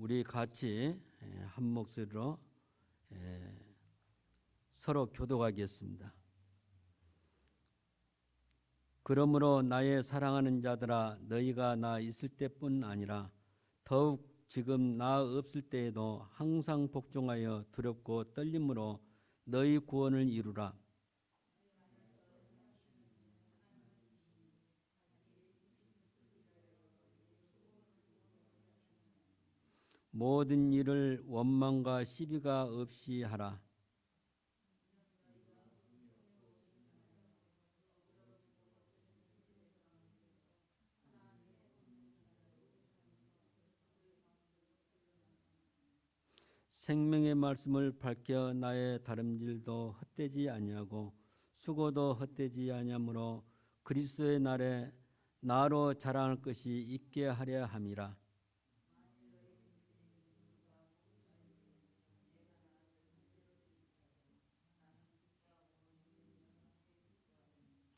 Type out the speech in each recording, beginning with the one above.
우리 같이 한 목소리로 서로 교독하겠습니다. 그러므로 나의 사랑하는 자들아, 너희가 나 있을 때뿐 아니라 더욱 지금 나 없을 때에도 항상 복종하여 두렵고 떨림으로 너희 구원을 이루라. 모든 일을 원망과 시비가 없이 하라. 생명의 말씀을 밝혀 나의 다름질도 헛되지 아니하고 수고도 헛되지 아니하므로 그리스도의 날에 나로 자랑할 것이 있게 하려 함이라.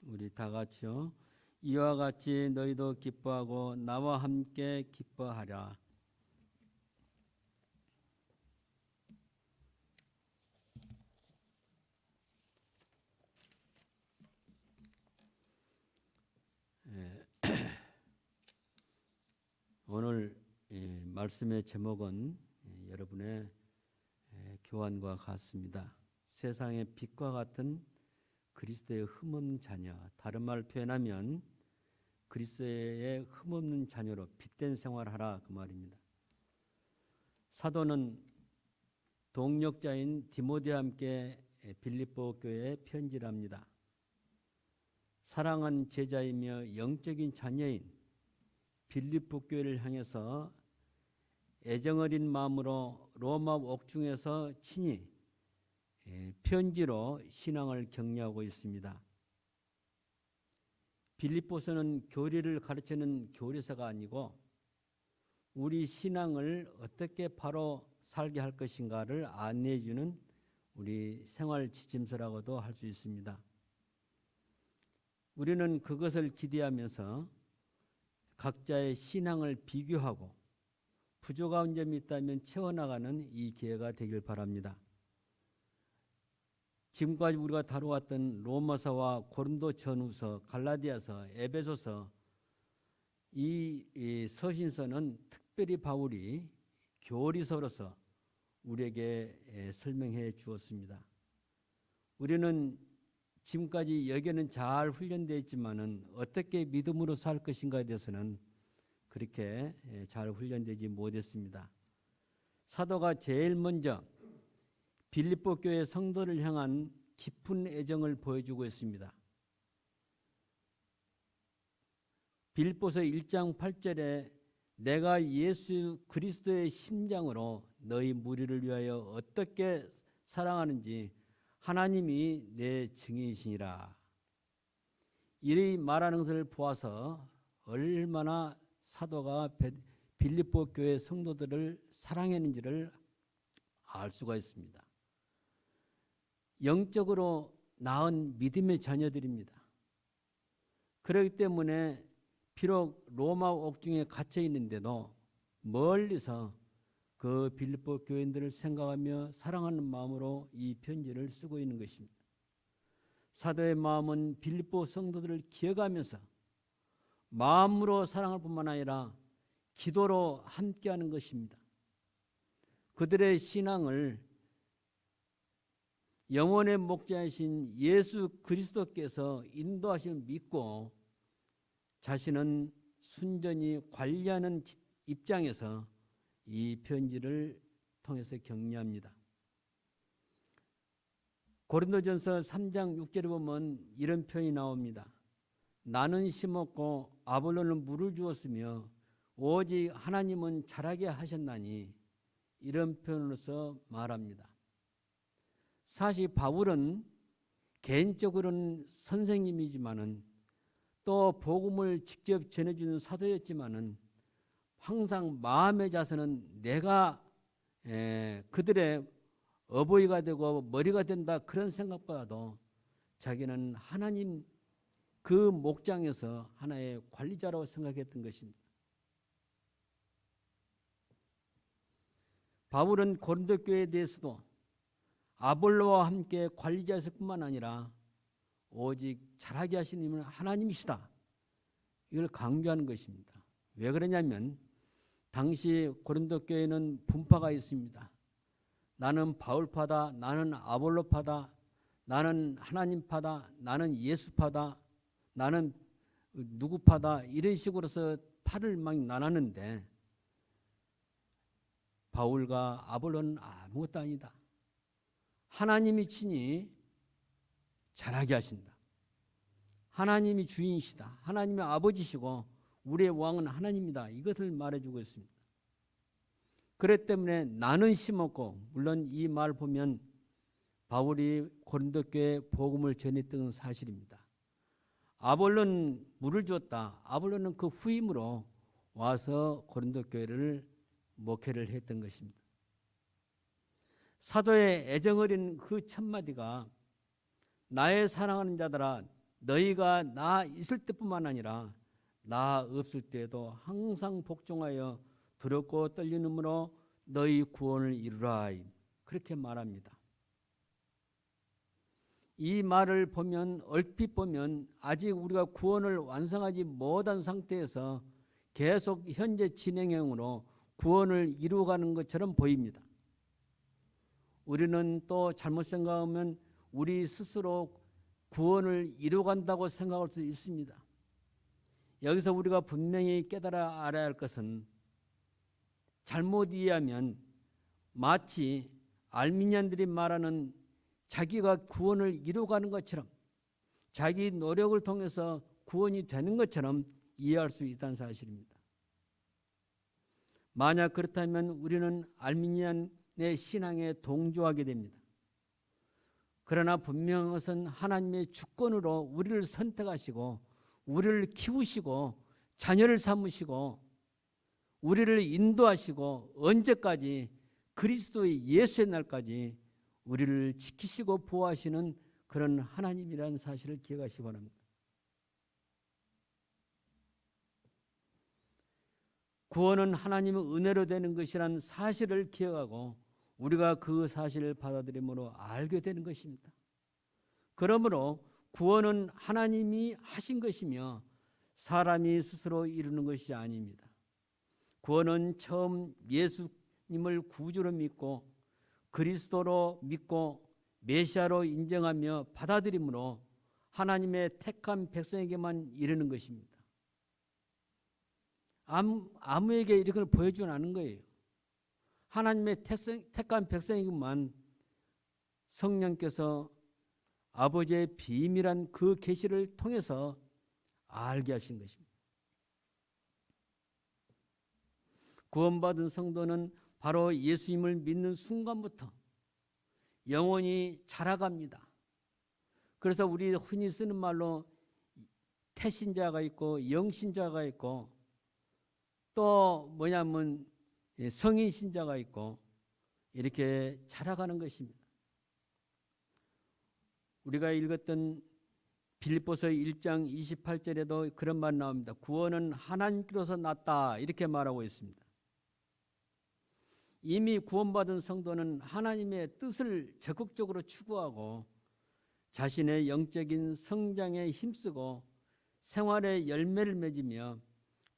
우리 다 같이요. 이와 같이 너희도 기뻐하고 나와 함께 기뻐하라. 오늘 말씀의 제목은 여러분의 교환과 같습니다. 세상의 빛과 같은 그리스도의 흠없는 자녀, 다른 말 표현하면 그리스도의 흠없는 자녀로 빛된 생활하라, 그 말입니다. 사도는 동역자인 디모데와 함께 빌립보 교회에 편지를 합니다. 사랑한 제자이며 영적인 자녀인 빌립보 교회를 향해서 애정어린 마음으로 로마 옥중에서 친히 편지로 신앙을 격려하고 있습니다. 빌립보서는 교리를 가르치는 교리서가 아니고 우리 신앙을 어떻게 바로 살게 할 것인가를 안내해 주는 우리 생활 지침서라고도 할 수 있습니다. 우리는 그것을 기대하면서 각자의 신앙을 비교하고 부족한 점이 있다면 채워나가는 이 기회가 되길 바랍니다. 지금까지 우리가 다루었던 로마서와 고린도 전후서, 갈라디아서, 에베소서 이 서신서는 특별히 바울이 교리서로서 우리에게 설명해 주었습니다. 우리는 지금까지 여기는 잘 훈련되어 있지만은 어떻게 믿음으로 살 것인가에 대해서는 그렇게 잘 훈련되지 못했습니다. 사도가 제일 먼저 빌립보 교회 성도를 향한 깊은 애정을 보여주고 있습니다. 빌립보서 1장 8절에 내가 예수 그리스도의 심장으로 너희 무리를 위하여 어떻게 사랑하는지 하나님이 내 증인이시니라. 이 말하는 것을 보아서 얼마나 사도가 빌립보 교회 성도들을 사랑했는지를 알 수가 있습니다. 영적으로 낳은 믿음의 자녀들입니다. 그렇기 때문에 비록 로마 옥중에 갇혀 있는데도 멀리서 그 빌립보 교인들을 생각하며 사랑하는 마음으로 이 편지를 쓰고 있는 것입니다. 사도의 마음은 빌립보 성도들을 기억하면서 마음으로 사랑할 뿐만 아니라 기도로 함께하는 것입니다. 그들의 신앙을 영원의 목자이신 예수 그리스도께서 인도하심을 믿고 자신은 순전히 관리하는 입장에서 이 편지를 통해서 격려합니다. 고린도전서 3장 6절에 보면 이런 표현이 나옵니다. 나는 심었고 아볼로는 물을 주었으며 오직 하나님은 자라게 하셨나니, 이런 표현으로서 말합니다. 사실 바울은 개인적으로는 선생님이지만은 또 복음을 직접 전해주는 사도였지만은 항상 마음의 자세는 내가 그들의 어버이가 되고 머리가 된다, 그런 생각보다도 자기는 하나님 그 목장에서 하나의 관리자라고 생각했던 것입니다. 바울은 고린도 교회에 대해서도 아볼로와 함께 관리자였을 뿐만 아니라 오직 잘하게 하시는 이는 하나님이시다, 이걸 강조하는 것입니다. 왜 그러냐면 당시 고린도 교회는 분파가 있습니다. 나는 바울파다, 나는 아볼로파다, 나는 하나님파다, 나는 예수파다, 나는 누구파다, 이런 식으로서 파를 막 나눴는데 바울과 아볼로는 아무것도 아니다. 하나님이 친히 잘하게 하신다. 하나님이 주인이시다. 하나님이 아버지시고 우리의 왕은 하나님이다. 이것을 말해주고 있습니다. 그렇기 때문에 나는 심었고, 물론 이 말 보면 바울이 고린도 교회에 복음을 전했던 사실입니다. 아볼로는 물을 주었다. 아볼로는 그 후임으로 와서 고린도 교회를 목회를 했던 것입니다. 사도의 애정 어린 그 첫마디가 나의 사랑하는 자들아 너희가 나 있을 때뿐만 아니라 나 없을 때에도 항상 복종하여 두렵고 떨리므로 너희 구원을 이루라, 그렇게 말합니다. 이 말을 보면 얼핏 보면 아직 우리가 구원을 완성하지 못한 상태에서 계속 현재 진행형으로 구원을 이루어가는 것처럼 보입니다. 우리는 또 잘못 생각하면 우리 스스로 구원을 이루어간다고 생각할 수 있습니다. 여기서 우리가 분명히 깨달아 알아야 할 것은 잘못 이해하면 마치 알미니안들이 말하는 자기가 구원을 이루어가는 것처럼, 자기 노력을 통해서 구원이 되는 것처럼 이해할 수 있다는 사실입니다. 만약 그렇다면 우리는 알미니안의 신앙에 동조하게 됩니다. 그러나 분명한 것은 하나님의 주권으로 우리를 선택하시고 우리를 키우시고 자녀를 삼으시고 우리를 인도하시고 언제까지? 그리스도의 예수의 날까지 우리를 지키시고 보호하시는 그런 하나님이라는 사실을 기억하시기 바랍니다. 구원은 하나님의 은혜로 되는 것이라는 사실을 기억하고 우리가 그 사실을 받아들임으로 알게 되는 것입니다. 그러므로 구원은 하나님이 하신 것이며 사람이 스스로 이루는 것이 아닙니다. 구원은 처음 예수님을 구주로 믿고 그리스도로 믿고 메시아로 인정하며 받아들임으로 하나님의 택한 백성에게만 이르는 것입니다. 아무에게 이걸 보여주지 않은 거예요. 하나님의 택한 백성에게만 성령께서 아버지의 비밀한 그 계시를 통해서 알게 하신 것입니다. 구원받은 성도는 바로 예수님을 믿는 순간부터 영원히 자라갑니다. 그래서 우리 흔히 쓰는 말로 태신자가 있고 영신자가 있고 또 뭐냐면 성인신자가 있고 이렇게 자라가는 것입니다. 우리가 읽었던 빌립보서 1장 28절에도 그런 말 나옵니다. 구원은 하나님께로서 났다, 이렇게 말하고 있습니다. 이미 구원받은 성도는 하나님의 뜻을 적극적으로 추구하고 자신의 영적인 성장에 힘쓰고 생활의 열매를 맺으며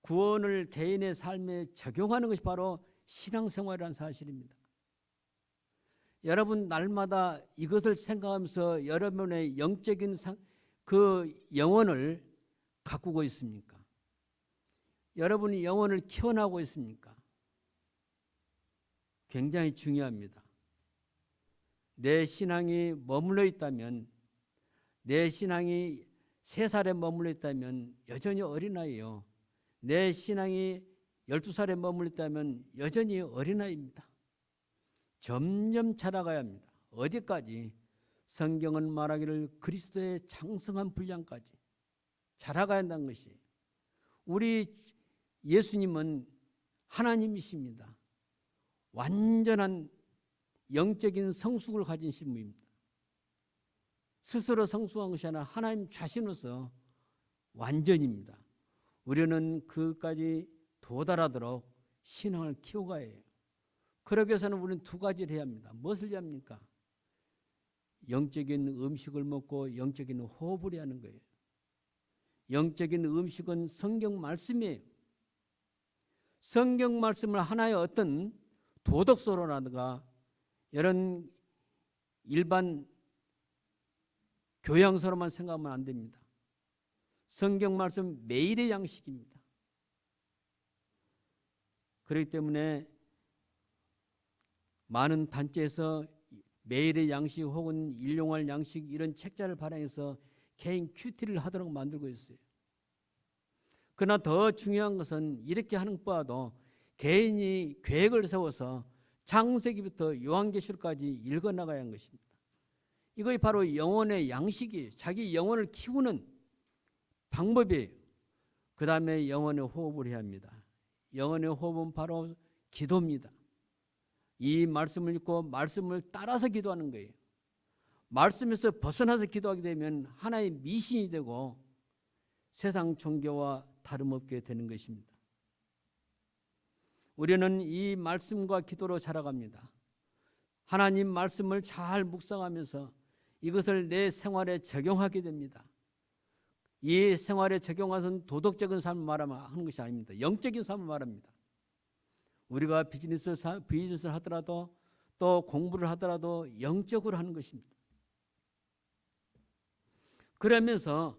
구원을 개인의 삶에 적용하는 것이 바로 신앙생활이라는 사실입니다. 여러분 날마다 이것을 생각하면서 여러분의 영적인 그 영혼을 가꾸고 있습니까? 여러분이 영혼을 키워나가고 있습니까? 굉장히 중요합니다. 내 신앙이 머물러 있다면, 내 신앙이 3살에 머물러 있다면 여전히 어린아이요. 내 신앙이 12살에 머물러 있다면 여전히 어린아이입니다. 점점 자라가야 합니다. 어디까지? 성경은 말하기를 그리스도의 장성한 분량까지 자라가야 한다는 것이, 우리 예수님은 하나님이십니다. 완전한 영적인 성숙을 가진 신부입니다. 스스로 성숙한 것이 아니라 하나님 자신으로서 완전입니다. 우리는 그까지 도달하도록 신앙을 키워가야 해요. 그러기 위해서는 우리는 두 가지를 해야 합니다. 무엇을 해야 합니까? 영적인 음식을 먹고 영적인 호흡을 해야 하는 거예요. 영적인 음식은 성경 말씀이에요. 성경 말씀을 하나의 어떤 도덕서로라든가 이런 일반 교양서로만 생각하면 안 됩니다. 성경 말씀 매일의 양식입니다. 그렇기 때문에 많은 단체에서 매일의 양식 혹은 일용할 양식 이런 책자를 발행해서 개인 큐티를 하도록 만들고 있어요. 그러나 더 중요한 것은 이렇게 하는 것보다도 개인이 계획을 세워서 창세기부터 요한계시록까지 읽어나가야 하는 것입니다. 이것이 바로 영혼의 양식이에요. 자기 영혼을 키우는 방법이에요. 그 다음에 영혼의 호흡을 해야 합니다. 영혼의 호흡은 바로 기도입니다. 이 말씀을 읽고 말씀을 따라서 기도하는 거예요. 말씀에서 벗어나서 기도하게 되면 하나의 미신이 되고 세상 종교와 다름없게 되는 것입니다. 우리는 이 말씀과 기도로 자라갑니다. 하나님 말씀을 잘 묵상하면서 이것을 내 생활에 적용하게 됩니다. 이 생활에 적용해서는 도덕적인 삶을 말하는 것이 아닙니다. 영적인 삶을 말합니다. 우리가 비즈니스를 하더라도 또 공부를 하더라도 영적으로 하는 것입니다. 그러면서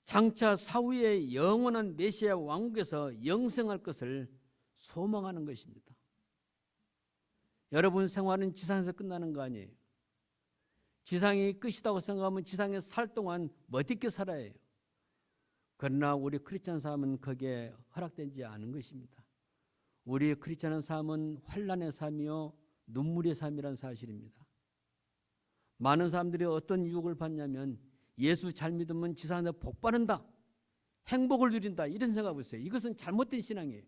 장차 사후에 영원한 메시아 왕국에서 영생할 것을 소망하는 것입니다. 여러분 생활은 지상에서 끝나는 거 아니에요. 지상이 끝이라고 생각하면 지상에 살 동안 멋있게 살아야 해요. 그러나 우리 크리스찬 삶은 거기에 허락되지 않은 것입니다. 우리 크리스찬 삶은 환난의 삶이요 눈물의 삶이라는 사실입니다. 많은 사람들이 어떤 유혹을 받냐면 예수 잘 믿으면 지상에서 복 받는다, 행복을 누린다 이런 생각하고 있어요. 이것은 잘못된 신앙이에요.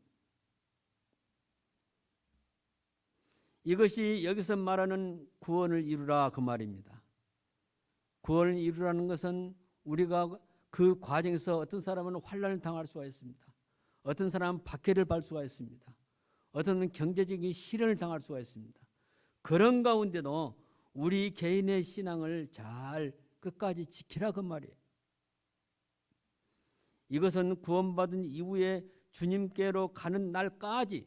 이것이 여기서 말하는 구원을 이루라 그 말입니다. 구원을 이루라는 것은 우리가 그 과정에서 어떤 사람은 환난을 당할 수가 있습니다. 어떤 사람은 박해를 받을 수가 있습니다. 어떤 사람은 경제적인 시련을 당할 수가 있습니다. 그런 가운데도 우리 개인의 신앙을 잘 끝까지 지키라 그 말이에요. 이것은 구원받은 이후에 주님께로 가는 날까지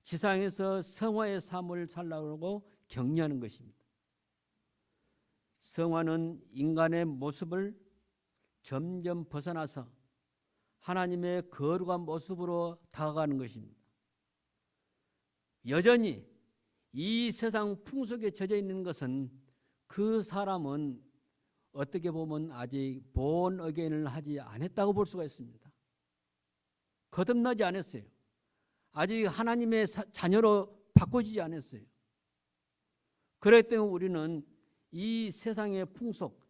지상에서 성화의 삶을 살라고 격려하는 것입니다. 성화는 인간의 모습을 점점 벗어나서 하나님의 거룩한 모습으로 다가가는 것입니다. 여전히 이 세상 풍속에 젖어 있는 것은 그 사람은 어떻게 보면 아직 본 어게인을 하지 않았다고 볼 수가 있습니다. 거듭나지 않았어요. 아직 하나님의 자녀로 바꿔지지 않았어요. 그렇기 때문에 우리는 이 세상의 풍속,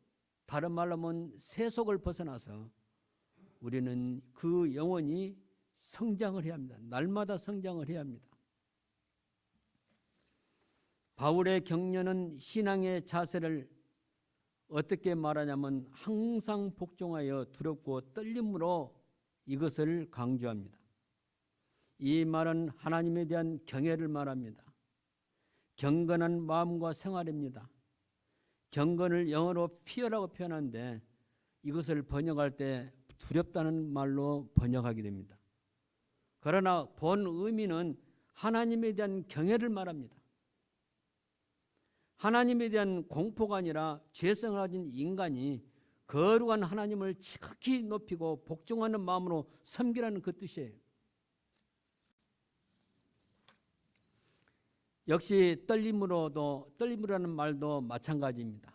다른 말로 하면 세속을 벗어나서 우리는 그 영혼이 성장을 해야 합니다. 날마다 성장을 해야 합니다. 바울의 격려는 신앙의 자세를 어떻게 말하냐면 항상 복종하여 두렵고 떨림으로 이것을 강조합니다. 이 말은 하나님에 대한 경외를 말합니다. 경건한 마음과 생활입니다. 경건을 영어로 fear라고 표현하는데 이것을 번역할 때 두렵다는 말로 번역하게 됩니다. 그러나 본 의미는 하나님에 대한 경외를 말합니다. 하나님에 대한 공포가 아니라 죄성을 가진 인간이 거룩한 하나님을 지극히 높이고 복종하는 마음으로 섬기라는 그 뜻이에요. 역시 떨림이라는 말도 마찬가지입니다.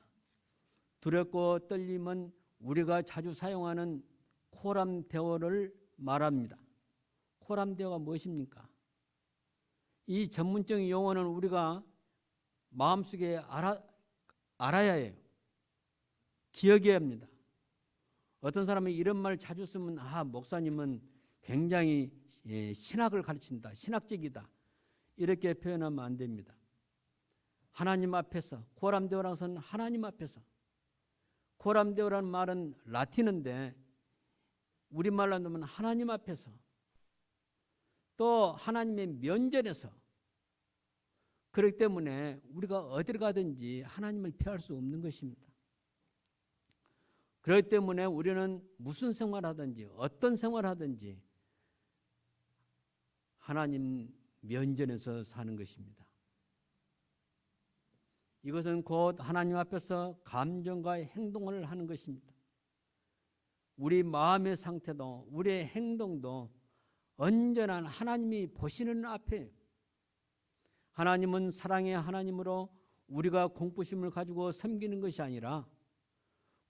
두렵고 떨림은 우리가 자주 사용하는 코람데오를 말합니다. 코람데오가 무엇입니까? 이 전문적인 용어는 우리가 마음속에 알아야 해요. 기억해야 합니다. 어떤 사람은 이런 말 자주 쓰면 목사님은 굉장히 신학을 가르친다, 신학적이다 이렇게 표현하면 안 됩니다. 하나님 앞에서, 코람데오라는 것은 하나님 앞에서, 코람데오라는 말은 라틴어인데 우리말로 하면 하나님 앞에서 또 하나님의 면전에서 그렇기 때문에 우리가 어디를 가든지 하나님을 피할 수 없는 것입니다. 그렇기 때문에 우리는 무슨 생활하든지 어떤 생활하든지 하나님 면전에서 사는 것입니다. 이것은 곧 하나님 앞에서 감정과 행동을 하는 것입니다. 우리 마음의 상태도 우리의 행동도 언제나 하나님이 보시는 앞에, 하나님은 사랑의 하나님으로 우리가 공포심을 가지고 섬기는 것이 아니라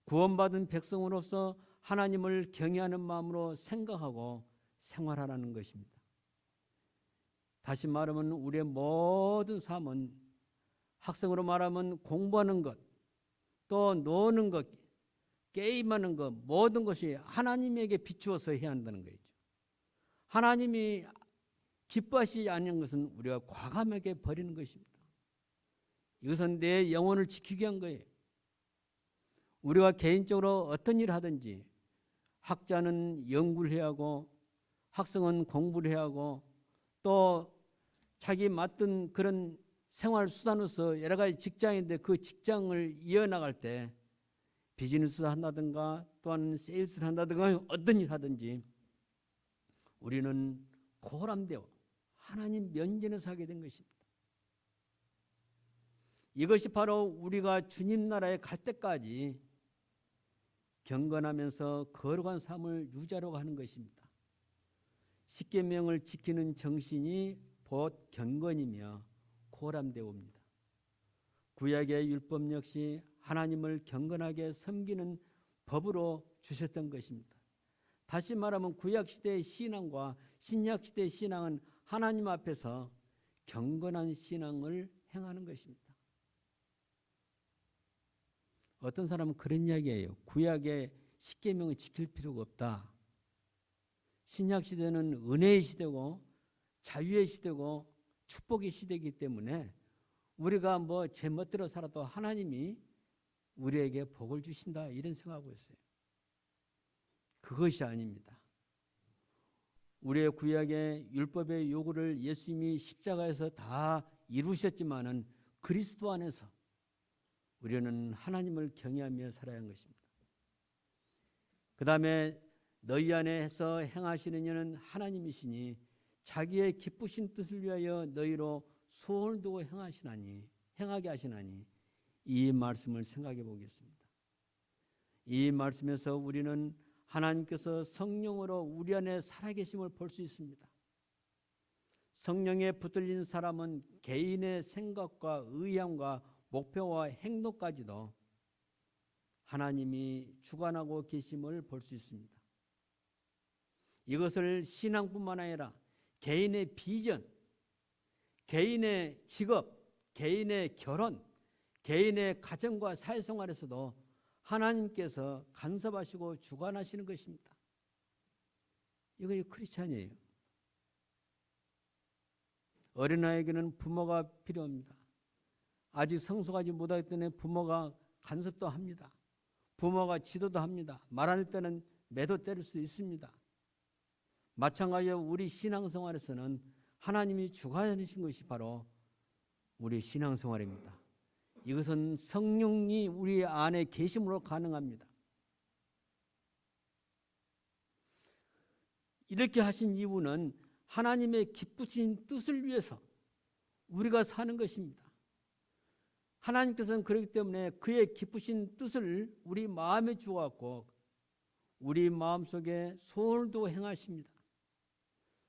구원받은 백성으로서 하나님을 경외하는 마음으로 생각하고 생활하라는 것입니다. 다시 말하면 우리의 모든 삶은, 학생으로 말하면 공부하는 것, 또 노는 것, 게임하는 것, 모든 것이 하나님에게 비추어서 해야 한다는 거죠. 하나님이 기뻐하시지 않는 것은 우리가 과감하게 버리는 것입니다. 이것은 내 영혼을 지키기 위한 거예요. 우리가 개인적으로 어떤 일을 하든지, 학자는 연구를 해야 하고 학생은 공부를 해야 하고 또 자기 맡은 그런 생활 수단으로서 여러 가지 직장인데 그 직장을 이어나갈 때 비즈니스를 한다든가 또한 세일스를 한다든가 어떤 일 하든지 우리는 고람되어 하나님 면전에서 하게 된 것입니다. 이것이 바로 우리가 주님 나라에 갈 때까지 경건하면서 거룩한 삶을 유지하려고 하는 것입니다. 십계명을 지키는 정신이 곧 경건이며 고람되옵니다. 구약의 율법 역시 하나님을 경건하게 섬기는 법으로 주셨던 것입니다. 다시 말하면 구약시대의 신앙과 신약시대의 신앙은 하나님 앞에서 경건한 신앙을 행하는 것입니다. 어떤 사람은 그런 이야기예요. 구약의 십계명을 지킬 필요가 없다. 신약시대는 은혜의 시대고 자유의 시대고 축복의 시대이기 때문에 우리가 뭐 제멋대로 살아도 하나님이 우리에게 복을 주신다, 이런 생각하고 있어요. 그것이 아닙니다. 우리의 구약의 율법의 요구를 예수님이 십자가에서 다 이루셨지만은 그리스도 안에서 우리는 하나님을 경외하며 살아야 하는 것입니다. 그 다음에 너희 안에서 행하시는 이는 하나님이시니 자기의 기쁘신 뜻을 위하여 너희로 소원을 두고 행하게 하시나니, 이 말씀을 생각해 보겠습니다. 이 말씀에서 우리는 하나님께서 성령으로 우리 안에 살아계심을 볼 수 있습니다. 성령에 붙들린 사람은 개인의 생각과 의향과 목표와 행동까지도 하나님이 주관하고 계심을 볼 수 있습니다. 이것을 신앙뿐만 아니라 개인의 비전, 개인의 직업, 개인의 결혼, 개인의 가정과 사회생활에서도 하나님께서 간섭하시고 주관하시는 것입니다. 이거 크리스찬이에요. 어린아이에게는 부모가 필요합니다. 아직 성숙하지 못하기 때문에 부모가 간섭도 합니다. 부모가 지도도 합니다. 말할 때는 매도 때릴 수 있습니다. 마찬가지로 우리 신앙생활에서는 하나님이 주관하신 것이 바로 우리 신앙생활입니다. 이것은 성령이 우리 안에 계심으로 가능합니다. 이렇게 하신 이유는 하나님의 기쁘신 뜻을 위해서 우리가 사는 것입니다. 하나님께서는 그렇기 때문에 그의 기쁘신 뜻을 우리 마음에 주었고 우리 마음속에 소원을 두고 행하십니다.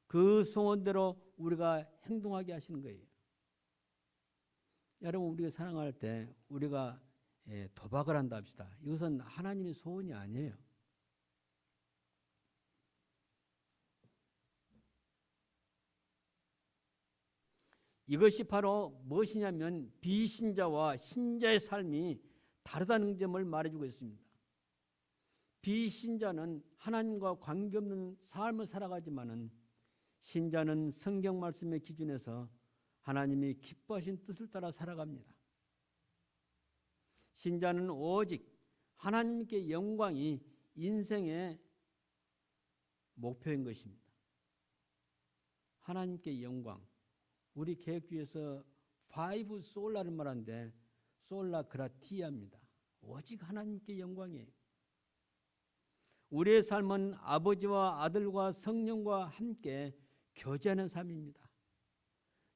그 소원대로 우리가 행동하게 하시는 거예요. 여러분, 우리가 사랑할 때 우리가 도박을 한다 합시다. 이것은 하나님의 소원이 아니에요. 이것이 바로 무엇이냐면 비신자와 신자의 삶이 다르다는 점을 말해주고 있습니다. 비신자는 하나님과 관계없는 삶을 살아가지만은 신자는 성경 말씀의 기준에서 하나님이 기뻐하신 뜻을 따라 살아갑니다. 신자는 오직 하나님께 영광이 인생의 목표인 것입니다. 하나님께 영광. 우리 개혁주의에서 파이브 솔라를 말하는데 솔라 그라티아입니다. 오직 하나님께 영광이에요. 우리의 삶은 아버지와 아들과 성령과 함께 교제하는 삶입니다.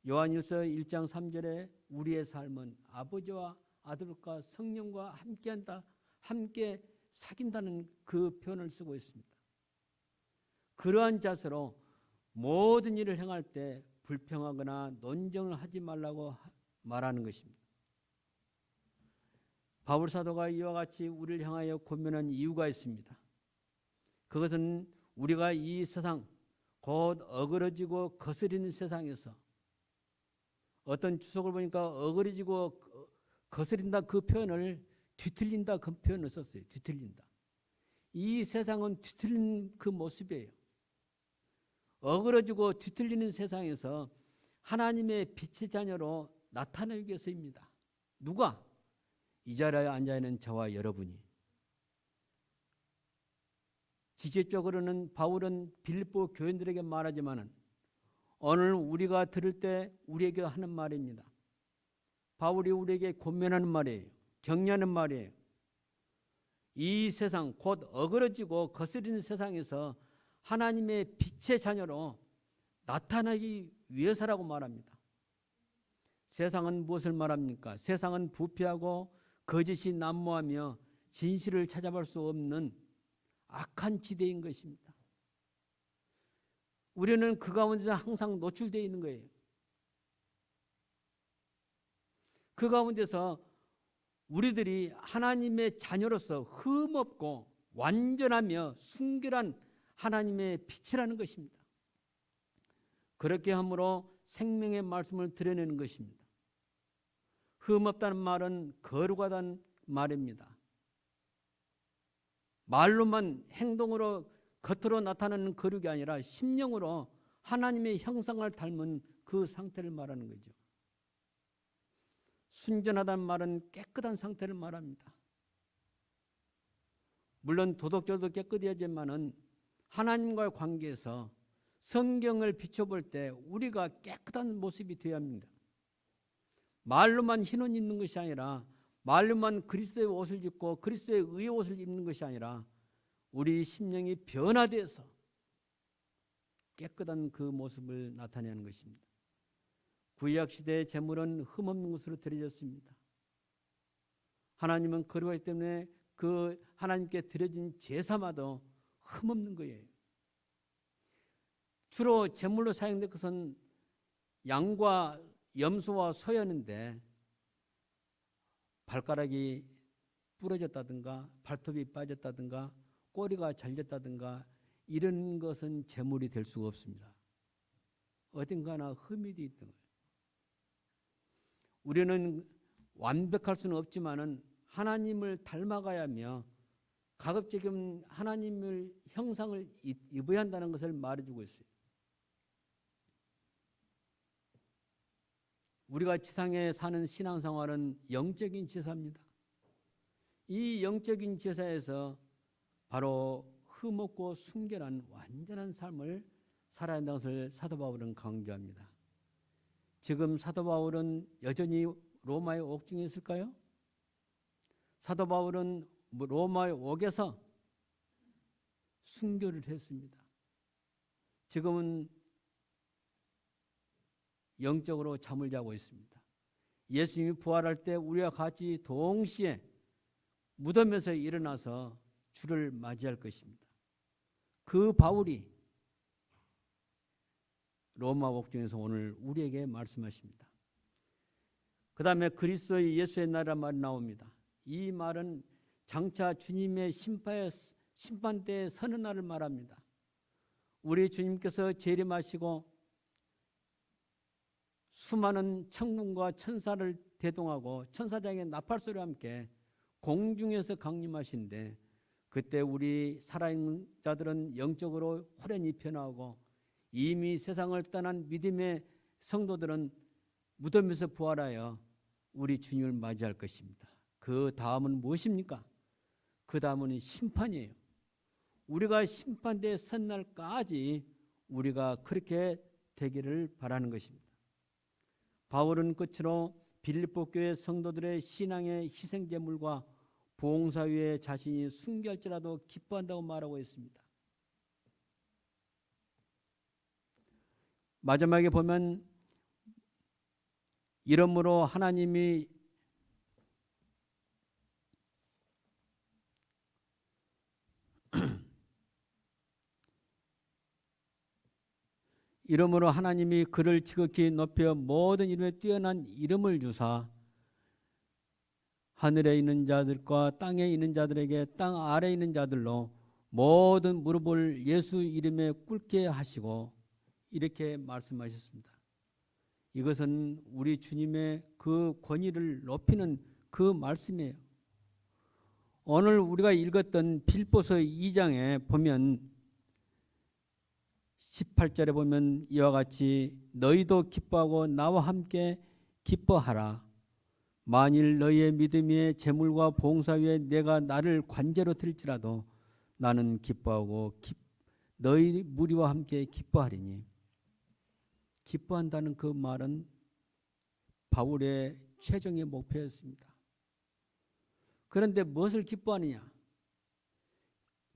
요한일서 1장 3절에 우리의 삶은 아버지와 아들과 성령과 함께한다, 함께 사귄다는 그 표현을 쓰고 있습니다. 그러한 자세로 모든 일을 행할 때 불평하거나 논쟁을 하지 말라고 말하는 것입니다. 바울 사도가 이와 같이 우리를 향하여 권면한 이유가 있습니다. 그것은 우리가 이 세상, 곧 어그러지고 거스리는 세상에서, 어떤 주석을 보니까 어그러지고 거스린다 그 표현을 뒤틀린다 그 표현을 썼어요. 뒤틀린다. 이 세상은 뒤틀린 그 모습이에요. 어그러지고 뒤틀리는 세상에서 하나님의 빛의 자녀로 나타나기 위해서입니다. 누가? 이 자리에 앉아있는 저와 여러분이. 직접적으로는 바울은 빌립보 교인들에게 말하지만은 오늘 우리가 들을 때 우리에게 하는 말입니다. 바울이 우리에게 권면하는 말이에요. 격려하는 말이에요. 이 세상, 곧 어그러지고 거스리는 세상에서 하나님의 빛의 자녀로 나타나기 위해서라고 말합니다. 세상은 무엇을 말합니까? 세상은 부패하고 거짓이 난무하며 진실을 찾아볼 수 없는 악한 지대인 것입니다. 우리는 그 가운데서 항상 노출되어 있는 거예요. 그 가운데서 우리들이 하나님의 자녀로서 흠없고 완전하며 순결한 하나님의 빛이라는 것입니다. 그렇게 함으로 생명의 말씀을 드러내는 것입니다. 흠없다는 말은 거룩하다는 말입니다. 말로만 행동으로 겉으로 나타나는 거룩이 아니라 심령으로 하나님의 형상을 닮은 그 상태를 말하는 거죠. 순전하다는 말은 깨끗한 상태를 말합니다. 물론 도덕적으로 깨끗해야지만은 하나님과의 관계에서 성경을 비춰볼 때 우리가 깨끗한 모습이 되어야 합니다. 말로만 흰 옷 입는 것이 아니라, 말로만 그리스도의 옷을 입고 그리스도의 의의 옷을 입는 것이 아니라 우리 심령이 변화되어서 깨끗한 그 모습을 나타내는 것입니다. 구약시대의 제물은 흠없는 것으로 드려졌습니다. 하나님은 거룩하기 때문에 그 하나님께 드려진 제사마도 흠없는 거예요. 주로 제물로 사용된 것은 양과 염소와 소였는데 발가락이 부러졌다든가 발톱이 빠졌다든가 꼬리가 잘렸다든가 이런 것은 제물이 될 수가 없습니다. 어딘가나 흠이 있던 거예요. 우리는 완벽할 수는 없지만은 하나님을 닮아가야 하며 가급적이면 하나님의 형상을 입어야 한다는 것을 말해주고 있어요. 우리가 지상에 사는 신앙생활은 영적인 제사입니다. 이 영적인 제사에서 바로 흠없고 순결한 완전한 삶을 살아야 한다는 것을 사도 바울은 강조합니다. 지금 사도 바울은 여전히 로마의 옥중에 있을까요? 사도 바울은 로마의 옥에서 순교를 했습니다. 지금은 영적으로 잠을 자고 있습니다. 예수님이 부활할 때 우리와 같이 동시에 무덤에서 일어나서 주를 맞이할 것입니다. 그 바울이 로마 옥중에서 오늘 우리에게 말씀하십니다. 그 다음에 그리스도의 예수의 날이라는 말이 나옵니다. 이 말은 장차 주님의 심판대에 서는 날을 말합니다. 우리 주님께서 재림하시고 수많은 천군과 천사를 대동하고 천사장의 나팔소리와 함께 공중에서 강림하신데, 그때 우리 살아있는 자들은 영적으로 호련히 변화하고 이미 세상을 떠난 믿음의 성도들은 무덤에서 부활하여 우리 주님을 맞이할 것입니다. 그 다음은 무엇입니까? 그 다음은 심판이에요. 우리가 심판대에 선 날까지 우리가 그렇게 되기를 바라는 것입니다. 바울은 끝으로 빌립보 교회 성도들의 신앙의 희생제물과 봉사위에 자신이 순교할지라도 기뻐한다고 말하고 있습니다. 마지막에 보면 이러므로 하나님이 이러므로 하나님이 그를 지극히 높여 모든 이름에 뛰어난 이름을 주사 하늘에 있는 자들과 땅에 있는 자들에게 땅 아래에 있는 자들로 모든 무릎을 예수 이름에 꿇게 하시고 이렇게 말씀하셨습니다. 이것은 우리 주님의 그 권위를 높이는 그 말씀이에요. 오늘 우리가 읽었던 빌립보서 2장에 보면 18절에 보면 이와 같이 너희도 기뻐하고 나와 함께 기뻐하라. 만일 너희의 믿음의 재물과 봉사 위에 내가 나를 관제로 들지라도 나는 기뻐하고 너희 무리와 함께 기뻐하리니. 기뻐한다는 그 말은 바울의 최종의 목표였습니다. 그런데 무엇을 기뻐하느냐?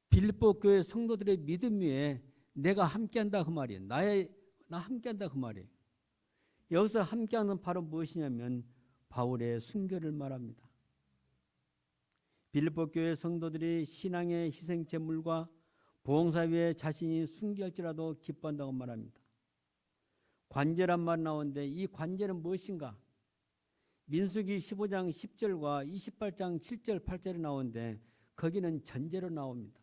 빌립보 교회 성도들의 믿음 위에 내가 함께한다 그 말이에요. 나 함께한다 그 말이에요. 여기서 함께하는 바로 무엇이냐면 바울의 순교를 말합니다. 빌립보 교회 성도들이 신앙의 희생 제물과 봉사 위에 자신이 순교할지라도 기뻐한다고 말합니다. 관제란 말 나오는데 이 관제는 무엇인가? 민수기 15장 10절과 28장 7절 8절에 나오는데 거기는 전제로 나옵니다.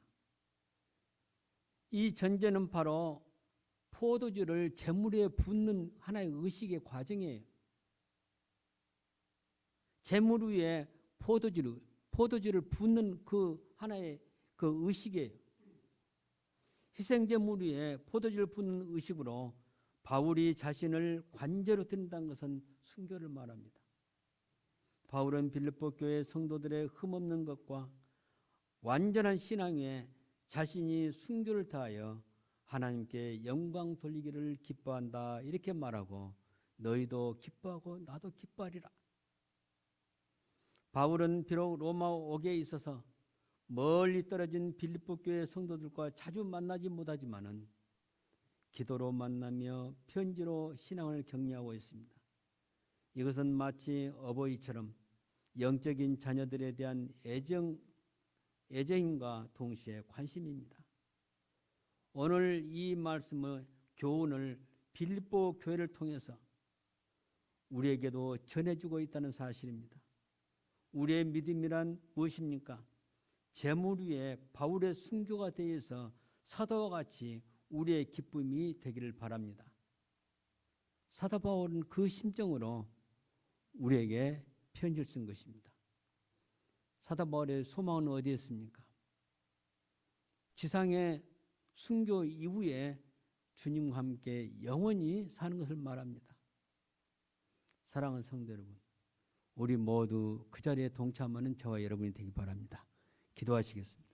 이 전제는 바로 포도주를 제물 위에 붓는 하나의 의식의 과정이에요. 제물 위에 포도주를 붓는 그 하나의 그 의식이에요. 희생제물 위에 포도주를 붓는 의식으로 바울이 자신을 관제로 드린다는 것은 순교를 말합니다. 바울은 빌립보 교회 성도들의 흠없는 것과 완전한 신앙 위에 자신이 순교를 다하여 하나님께 영광 돌리기를 기뻐한다 이렇게 말하고 너희도 기뻐하고 나도 기뻐하리라. 바울은 비록 로마 옥에 있어서 멀리 떨어진 빌립보 교회 성도들과 자주 만나지 못하지만은 기도로 만나며 편지로 신앙을 격려하고 있습니다. 이것은 마치 어버이처럼 영적인 자녀들에 대한 애정과 동시에 관심입니다. 오늘 이 말씀의 교훈을 빌립보 교회를 통해서 우리에게도 전해주고 있다는 사실입니다. 우리의 믿음이란 무엇입니까? 제물 위에 바울의 순교가 되어서 사도와 같이 우리의 기쁨이 되기를 바랍니다. 사도 바울은 그 심정으로 우리에게 편지를 쓴 것입니다. 사도 바울의 소망은 어디에 있습니까? 지상의 순교 이후에 주님과 함께 영원히 사는 것을 말합니다. 사랑하는 성도 여러분, 우리 모두 그 자리에 동참하는 저와 여러분이 되기 바랍니다. 기도하시겠습니다.